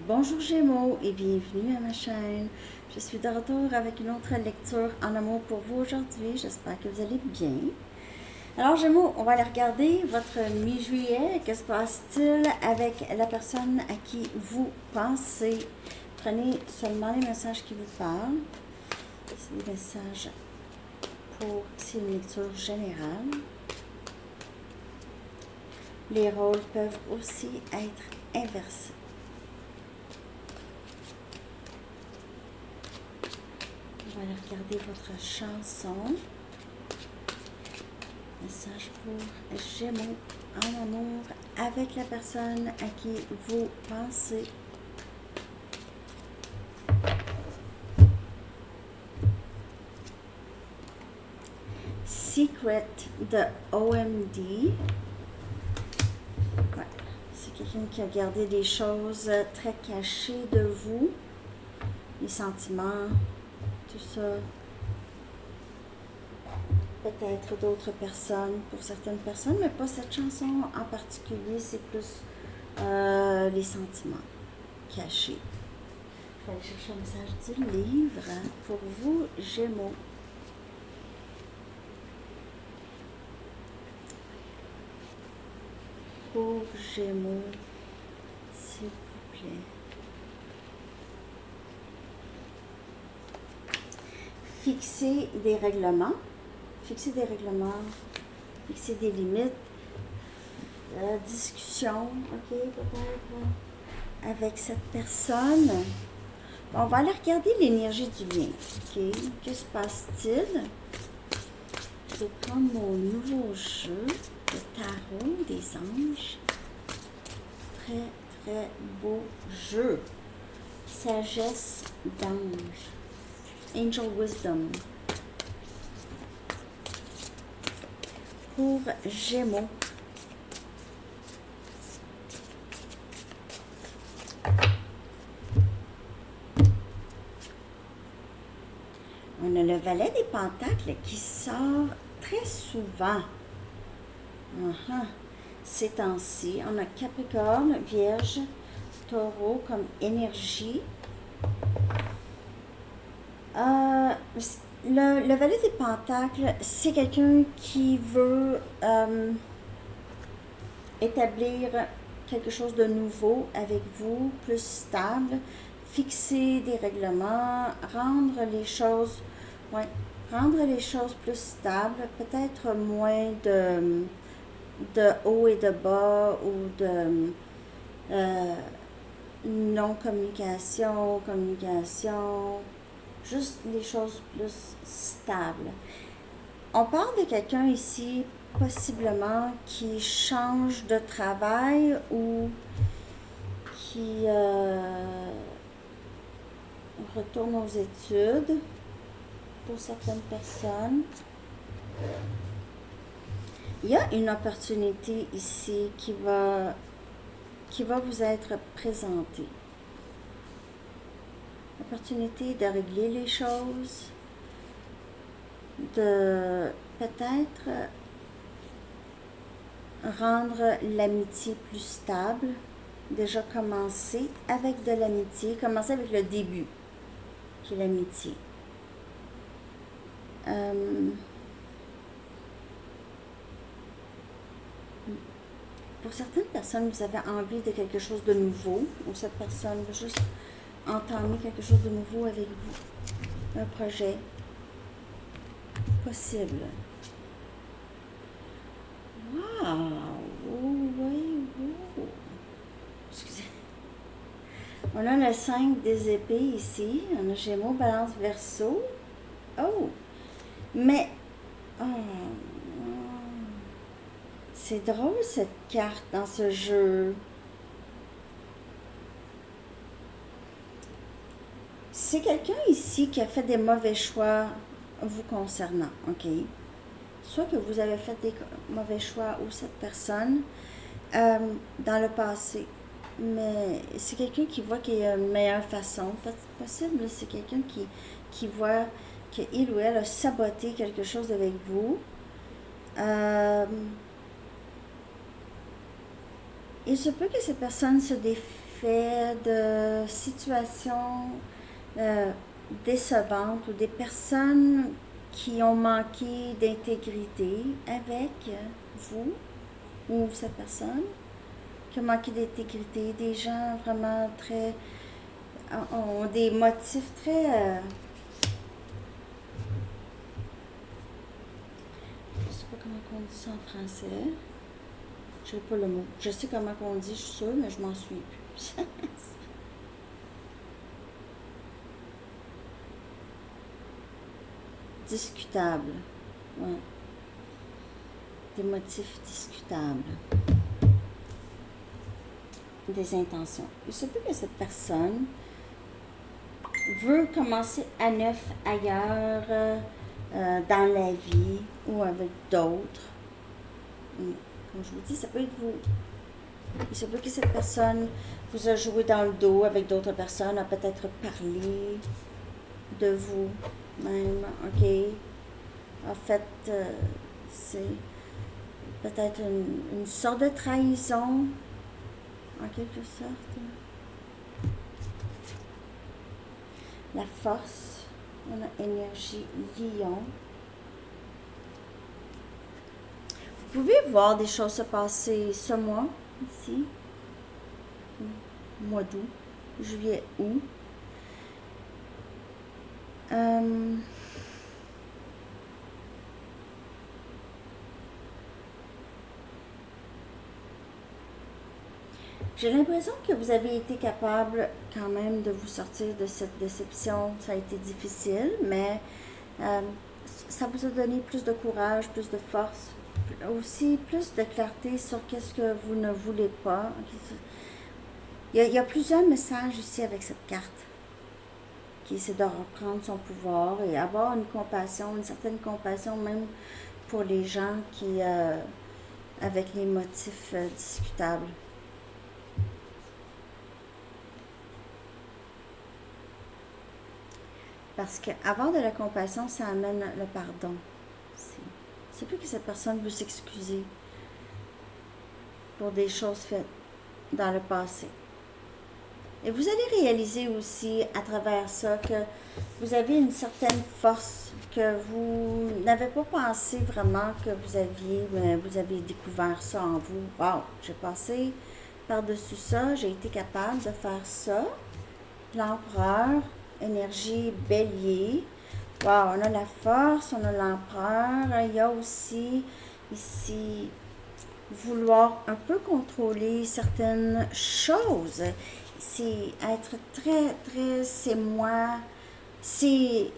Bonjour Gémeaux et bienvenue à ma chaîne. Je suis de retour avec une autre lecture en amour pour vous aujourd'hui. J'espère que vous allez bien. Alors Gémeaux, on va aller regarder votre mi-juillet. Que se passe-t-il avec la personne à qui vous pensez? Prenez seulement les messages qui vous parlent. C'est des messages c'est une lecture générale. Les rôles peuvent aussi être inversés. On va aller regarder votre chanson. Message pour Gémeaux en amour avec la personne à qui vous pensez. Secret de OMD. Ouais. C'est quelqu'un qui a gardé des choses très cachées de vous. Les sentiments, tout ça. Peut-être d'autres personnes, pour certaines personnes, mais pas cette chanson en particulier, c'est plus les sentiments cachés. Il faut aller chercher un message du livre pour vous, Gémeaux. Pour Gémeaux, s'il vous plaît. Fixer des règlements. Fixer des règlements, fixer des limites, discussion, ok, peut-être avec cette personne. On va aller regarder l'énergie du lien, ok, que se passe-t-il? Je vais prendre mon nouveau jeu de tarot des anges. Très, très beau jeu. Sagesse d'ange. Angel Wisdom. Pour Gémeaux. On a le valet des pentacles qui sort très souvent. Ces temps-ci, on a Capricorne, Vierge, Taureau comme énergie. Le valet des pentacles, c'est quelqu'un qui veut établir quelque chose de nouveau avec vous, plus stable, fixer des règlements, rendre les choses plus stables, peut-être moins de haut et de bas ou de non-communication, communication, juste des choses plus stables. On parle de quelqu'un ici, possiblement, qui change de travail ou qui retourne aux études pour certaines personnes. Il y a une opportunité ici qui va vous être présentée. Opportunité de régler les choses, de peut-être rendre l'amitié plus stable. Déjà commencer avec de l'amitié, commencer avec le début, qui est l'amitié. Pour certaines personnes, vous avez envie de quelque chose de nouveau, ou cette personne veut juste entamer quelque chose de nouveau avec vous. Un projet possible. Wow! Oui. Excusez. On a le 5 des épées ici. On a Gémeaux, Balance, Verseau. Oh! Mais... c'est drôle cette carte dans ce jeu. C'est quelqu'un ici qui a fait des mauvais choix vous concernant, ok? Soit que vous avez fait des mauvais choix ou cette personne dans le passé. Mais c'est quelqu'un qui voit qu'il y a une meilleure façon. Possible, c'est quelqu'un qui voit qu'il ou elle a saboté quelque chose avec vous. Il se peut que cette personne se défie fait de situations décevantes ou des personnes qui ont manqué d'intégrité avec vous ou cette personne qui a manqué d'intégrité, des gens vraiment très ont des motifs très je sais pas comment on dit ça en français. Je sais pas le mot. Je sais comment on dit, je suis sûre, mais je m'en souviens plus. Discutable. Ouais. Des motifs discutables. Des intentions. Il se peut que cette personne veut commencer à neuf ailleurs dans la vie ou avec d'autres. Comme je vous dis, ça peut être vous. Il se peut que cette personne vous a joué dans le dos avec d'autres personnes, a peut-être parlé de vous même, ok? En fait, c'est peut-être une sorte de trahison, en quelque sorte. La force, on a énergie lion. Vous pouvez voir des choses se passer ce mois, ici, mois d'août, juillet, août. J'ai l'impression que vous avez été capable quand même de vous sortir de cette déception. Ça a été difficile, mais ça vous a donné plus de courage, plus de force, aussi plus de clarté sur qu'est-ce que vous ne voulez pas. Il y a plusieurs messages ici avec cette carte qui essaie de reprendre son pouvoir et avoir une compassion, une certaine compassion même pour les gens qui, avec les motifs discutables. Parce qu'avoir de la compassion, ça amène le pardon. C'est plus que cette personne veut s'excuser pour des choses faites dans le passé. Et vous allez réaliser aussi à travers ça que vous avez une certaine force que vous n'avez pas pensé vraiment que vous aviez, mais vous avez découvert ça en vous. Wow, j'ai passé par-dessus ça, j'ai été capable de faire ça. L'empereur, énergie bélier. Wow, on a la force, on a l'empereur. Il y a aussi ici vouloir un peu contrôler certaines choses. C'est être très, c'est moi. C'est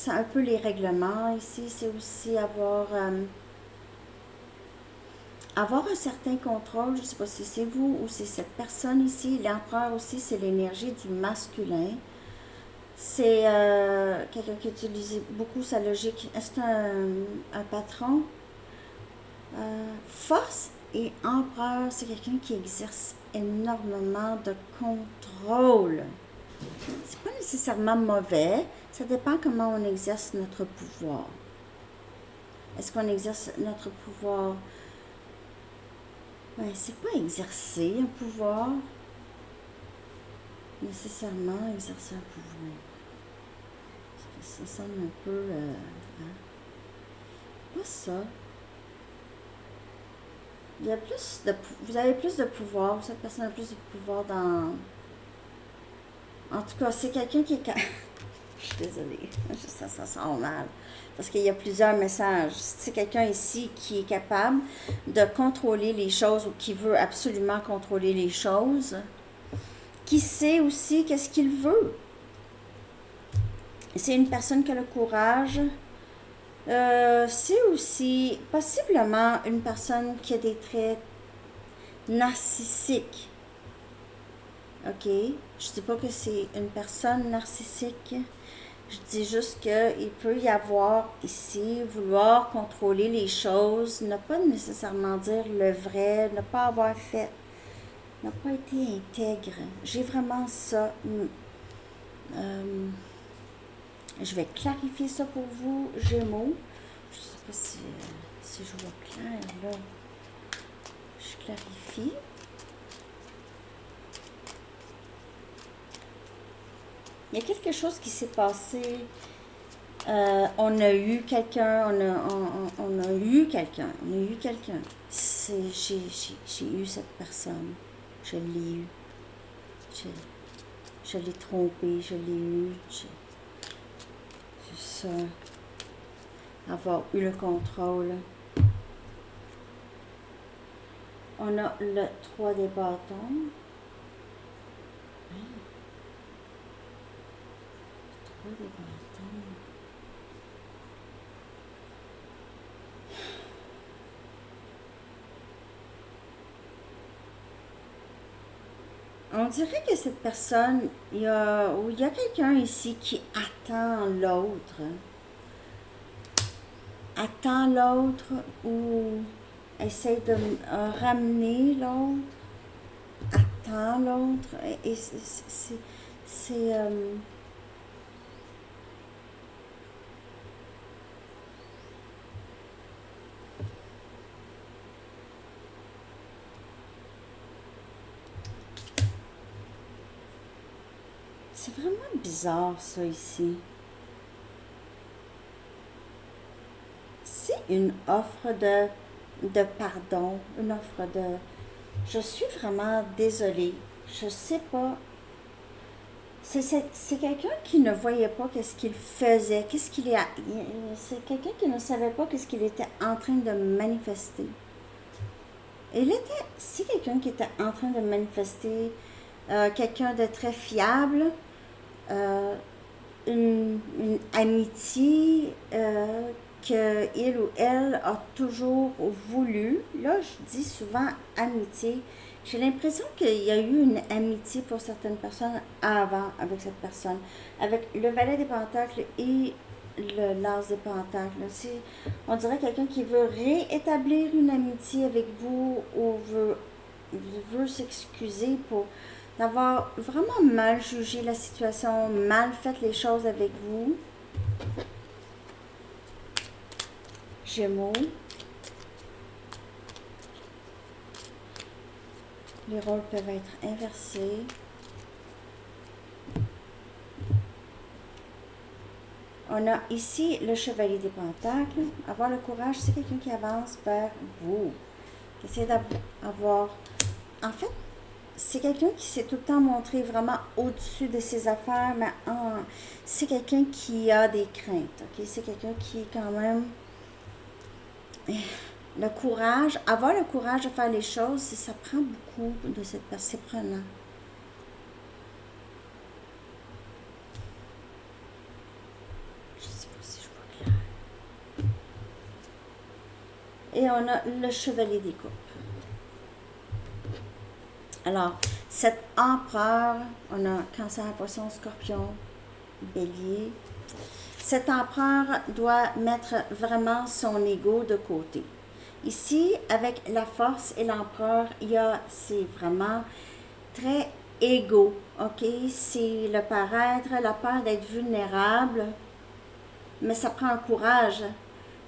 un peu les règlements ici. C'est aussi avoir un certain contrôle. Je ne sais pas si c'est vous ou c'est cette personne ici. L'empereur aussi, c'est l'énergie du masculin. C'est quelqu'un qui utilise beaucoup sa logique. C'est un patron. Force et empereur, c'est quelqu'un qui exerce énormément de contrôle. C'est pas nécessairement mauvais. Ça dépend comment on exerce notre pouvoir. Est-ce qu'on exerce notre pouvoir? Ben, c'est pas exercer un pouvoir. Nécessairement exercer un pouvoir. Ça sonne un peu... Pas ça. Il y a plus de... Vous avez plus de pouvoir. Cette personne a plus de pouvoir dans... En tout cas, c'est quelqu'un qui est... Je suis désolée. Ça sent mal. Parce qu'il y a plusieurs messages. C'est quelqu'un ici qui est capable de contrôler les choses ou qui veut absolument contrôler les choses. Qui sait aussi qu'est-ce qu'il veut. C'est une personne qui a le courage. C'est aussi possiblement une personne qui a des traits narcissiques. Ok? Je ne dis pas que c'est une personne narcissique. Je dis juste qu'il peut y avoir ici, vouloir contrôler les choses, ne pas nécessairement dire le vrai, ne pas avoir fait, n'a pas été intègre. J'ai vraiment ça. Je vais clarifier ça pour vous, Gémeaux. Je ne sais pas si je vois clair, là. Je clarifie. Il y a quelque chose qui s'est passé. On a eu quelqu'un, on a eu quelqu'un, on a eu quelqu'un. J'ai eu cette personne. Je l'ai eu. Je, je l'ai trompé, je l'ai eu. C'est ça. Avoir eu le contrôle. On a le 3 des bâtons. Le 3 des bâtons. On dirait que cette personne, il y a quelqu'un ici qui attend l'autre. Attend l'autre ou essaie de ramener l'autre. Attend l'autre. Et c'est vraiment bizarre ça ici. C'est une offre de pardon, une offre de je suis vraiment désolée, je sais pas. C'est quelqu'un qui ne voyait pas qu'est-ce qu'il faisait, c'est quelqu'un qui ne savait pas qu'est-ce qu'il était en train de manifester. C'est quelqu'un qui était en train de manifester quelqu'un de très fiable, une amitié qu'il ou elle a toujours voulu. Là, je dis souvent amitié. J'ai l'impression qu'il y a eu une amitié pour certaines personnes avant avec cette personne. Avec le valet des pentacles et l'as des pentacles. On dirait quelqu'un qui veut réétablir une amitié avec vous ou veut s'excuser pour d'avoir vraiment mal jugé la situation, mal fait les choses avec vous. Gémeaux. Les rôles peuvent être inversés. On a ici le chevalier des pentacles. Avoir le courage, c'est quelqu'un qui avance vers vous. Qui essaie d'avoir... En fait, c'est quelqu'un qui s'est tout le temps montré vraiment au-dessus de ses affaires, mais c'est quelqu'un qui a des craintes. Okay? C'est quelqu'un qui, quand même... Le courage, avoir le courage de faire les choses, ça prend beaucoup de cette personne. C'est prenant. Je ne sais pas si je vois clair. Et on a le chevalier des coupes. Alors, cet empereur, on a Cancer, Poisson, Scorpion, Bélier. Cet empereur doit mettre vraiment son ego de côté. Ici, avec la force et l'empereur, c'est vraiment très égo, ok? C'est le paraître, la peur d'être vulnérable, mais ça prend un courage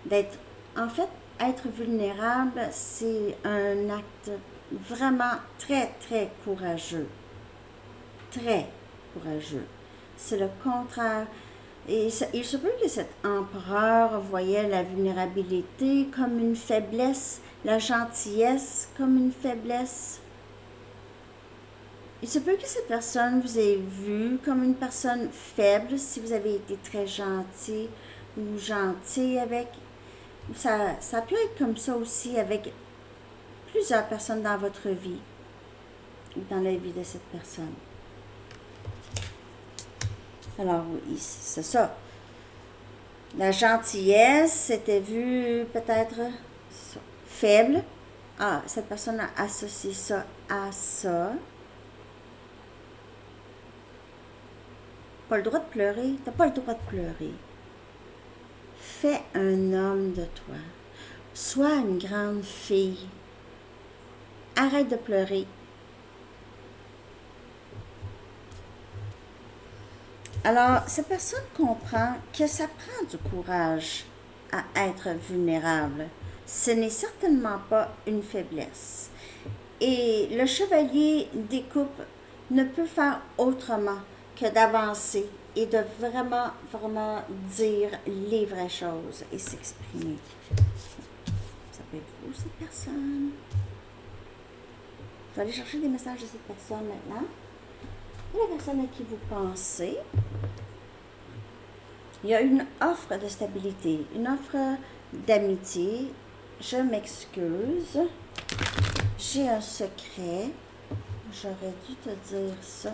d'être... En fait, être vulnérable, c'est un acte vraiment très, très courageux. Très courageux. C'est le contraire. Et il se peut que cet empereur voyait la vulnérabilité comme une faiblesse, la gentillesse comme une faiblesse. Il se peut que cette personne vous ait vu comme une personne faible si vous avez été très gentil ou gentil avec. Ça peut être comme ça aussi avec plusieurs personnes dans votre vie, dans la vie de cette personne. Alors oui, c'est ça. La gentillesse, c'était vu peut-être faible. Ah, cette personne a associé ça à ça. Pas le droit de pleurer. T'as pas le droit de pleurer. Fais un homme de toi. Sois une grande fille. Arrête de pleurer. Alors, cette personne comprend que ça prend du courage à être vulnérable. Ce n'est certainement pas une faiblesse. Et le chevalier des coupes ne peut faire autrement que d'avancer et de vraiment, vraiment dire les vraies choses et s'exprimer. Ça peut être vous, cette personne. Je vais aller chercher des messages de cette personne maintenant. Et la personne à qui vous pensez. Il y a une offre de stabilité, une offre d'amitié. Je m'excuse. J'ai un secret. J'aurais dû te dire ça.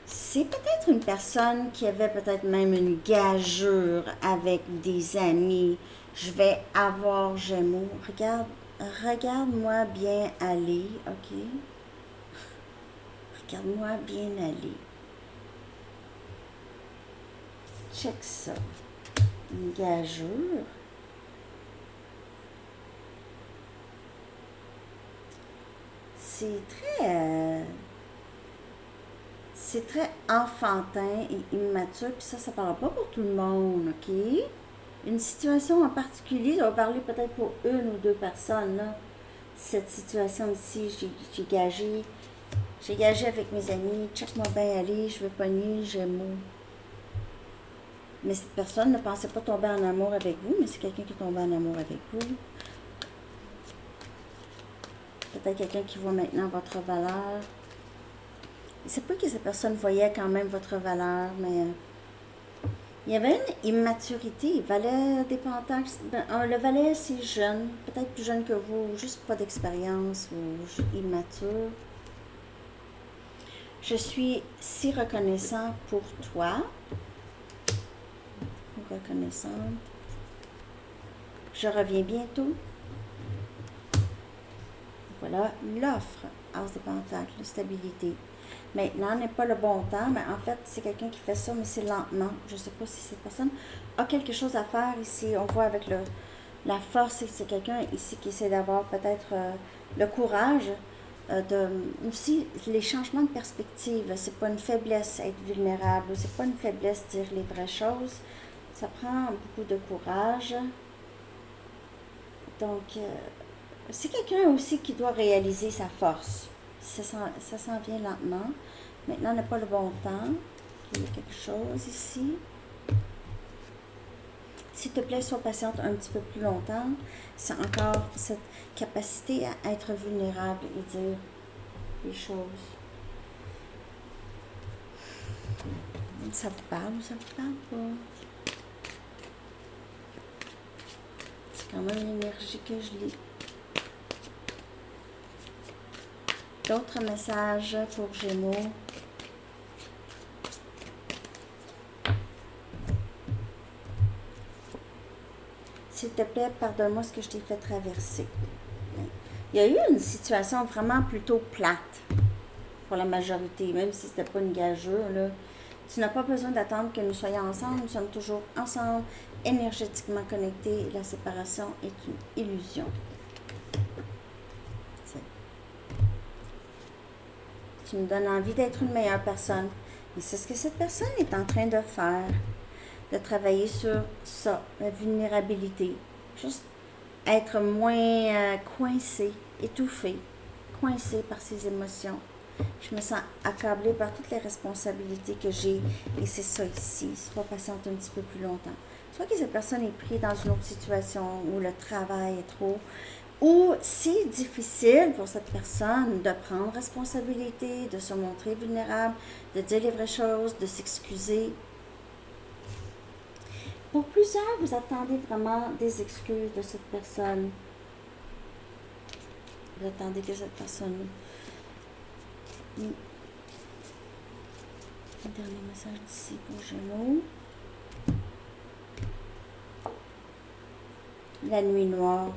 C'est peut-être une personne qui avait peut-être même une gageure avec des amis. Je vais avoir Gémeaux. Regarde-moi bien aller, ok? Regarde-moi bien aller. Check ça. Une gageure. C'est très enfantin et immature, puis ça parle pas pour tout le monde, ok? Une situation en particulier, ça va parler peut-être pour une ou deux personnes, là. Cette situation ici, j'ai gagé avec mes amis, check-moi bien aller, je veux pogner, Gémeaux. Mais cette personne ne pensait pas tomber en amour avec vous, mais c'est quelqu'un qui est tombé en amour avec vous. Peut-être quelqu'un qui voit maintenant votre valeur. C'est pas que cette personne voyait quand même votre valeur, mais il y avait une immaturité. Valet des Pentacles, le valet c'est jeune, peut-être plus jeune que vous, juste pas d'expérience ou immature. Je suis si reconnaissant pour toi. Reconnaissante. Je reviens bientôt. Voilà l'offre. As de Pentacles, stabilité. Maintenant n'est pas le bon temps, mais en fait, c'est quelqu'un qui fait ça, mais c'est lentement. Je ne sais pas si cette personne a quelque chose à faire ici. On voit avec la force, c'est quelqu'un ici qui essaie d'avoir peut-être le courage aussi les changements de perspective. C'est pas une faiblesse être vulnérable, c'est pas une faiblesse dire les vraies choses. Ça prend beaucoup de courage. Donc, c'est quelqu'un aussi qui doit réaliser sa force. Ça s'en vient lentement. Maintenant n'est pas le bon temps. Il y a quelque chose ici. S'il te plaît, sois patiente un petit peu plus longtemps. C'est encore cette capacité à être vulnérable et dire les choses. Ça vous parle ou ça vous parle pas? C'est quand même l'énergie que je lis. D'autres messages pour Gémeaux. S'il te plaît, pardonne-moi ce que je t'ai fait traverser. Il y a eu une situation vraiment plutôt plate pour la majorité, même si c'était pas une gageure, là. Tu n'as pas besoin d'attendre que nous soyons ensemble. Nous sommes toujours ensemble, énergétiquement connectés. La séparation est une illusion. Tu me donnes envie d'être une meilleure personne. Et c'est ce que cette personne est en train de faire. De travailler sur ça, la vulnérabilité. Juste être moins coincé, étouffé, coincé par ses émotions. Je me sens accablée par toutes les responsabilités que j'ai et c'est ça ici. Sois patiente un petit peu plus longtemps. Soit que cette personne est prise dans une autre situation où le travail est trop, ou c'est difficile pour cette personne de prendre responsabilité, de se montrer vulnérable, de dire les vraies choses, de s'excuser. Pour plusieurs, vous attendez vraiment des excuses de cette personne. Vous attendez que cette personne... Un dernier message d'ici pour Gémeaux. La nuit noire.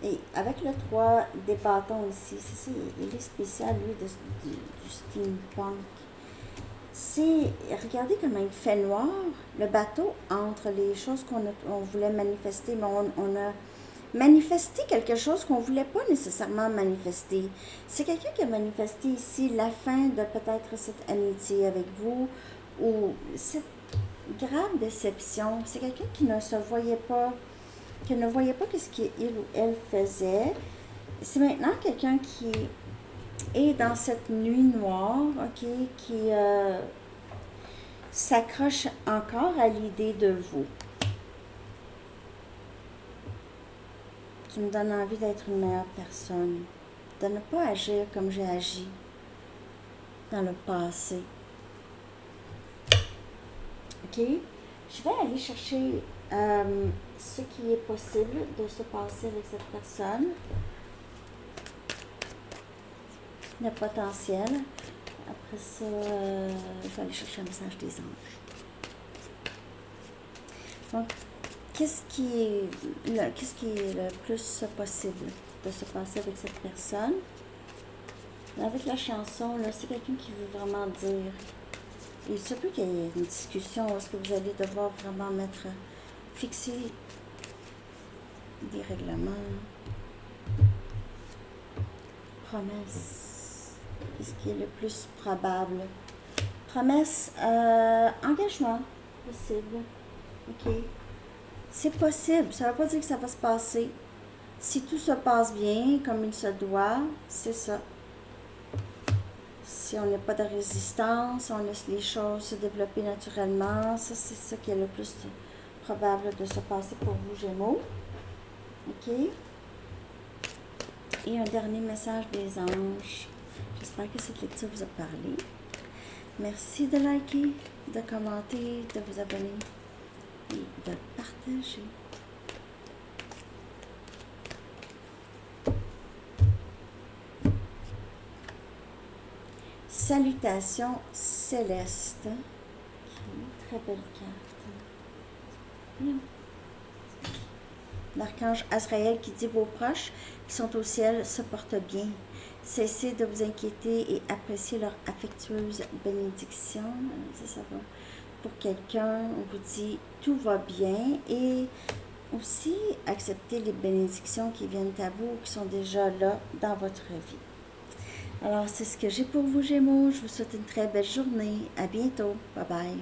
Et avec le 3 des bâtons ici, c'est ça, il est spécial, lui, du steampunk. Regardez comment il fait noir, le bateau, entre les choses qu'on voulait manifester, mais on a manifesté quelque chose qu'on ne voulait pas nécessairement manifester. C'est quelqu'un qui a manifesté ici la fin de peut-être cette amitié avec vous, ou cette grave déception. C'est quelqu'un qui ne se voyait pas, qui ne voyait pas ce qu'il ou elle faisait. C'est maintenant quelqu'un qui Et dans cette nuit noire, ok, qui s'accroche encore à l'idée de vous, qui me donne envie d'être une meilleure personne, de ne pas agir comme j'ai agi dans le passé. Ok? Je vais aller chercher ce qui est possible de se passer avec cette personne. Le potentiel. Après ça, je vais aller chercher un message des anges. Donc, qu'est-ce qui est le plus possible de se passer avec cette personne? Avec la chanson, là, c'est quelqu'un qui veut vraiment dire. Il se peut qu'il y ait une discussion où est-ce que vous allez devoir vraiment fixer des règlements, promesses. Qu'est-ce qui est le plus probable? Promesse, engagement possible. Ok. C'est possible. Ça ne veut pas dire que ça va se passer. Si tout se passe bien, comme il se doit, c'est ça. Si on n'a pas de résistance, on laisse les choses se développer naturellement, ça c'est ça qui est le plus probable de se passer pour vous, Gémeaux. Ok? Et un dernier message des anges. J'espère que cette lecture vous a parlé. Merci de liker, de commenter, de vous abonner et de partager. Salutations célestes. Okay, très belle carte. L'archange Azraël qui dit: vos proches qui sont au ciel se portent bien. Cessez de vous inquiéter et appréciez leur affectueuse bénédiction. Ça va pour quelqu'un. On vous dit tout va bien. Et aussi acceptez les bénédictions qui viennent à vous, qui sont déjà là dans votre vie. Alors, c'est ce que j'ai pour vous, Gémeaux. Je vous souhaite une très belle journée. À bientôt. Bye bye.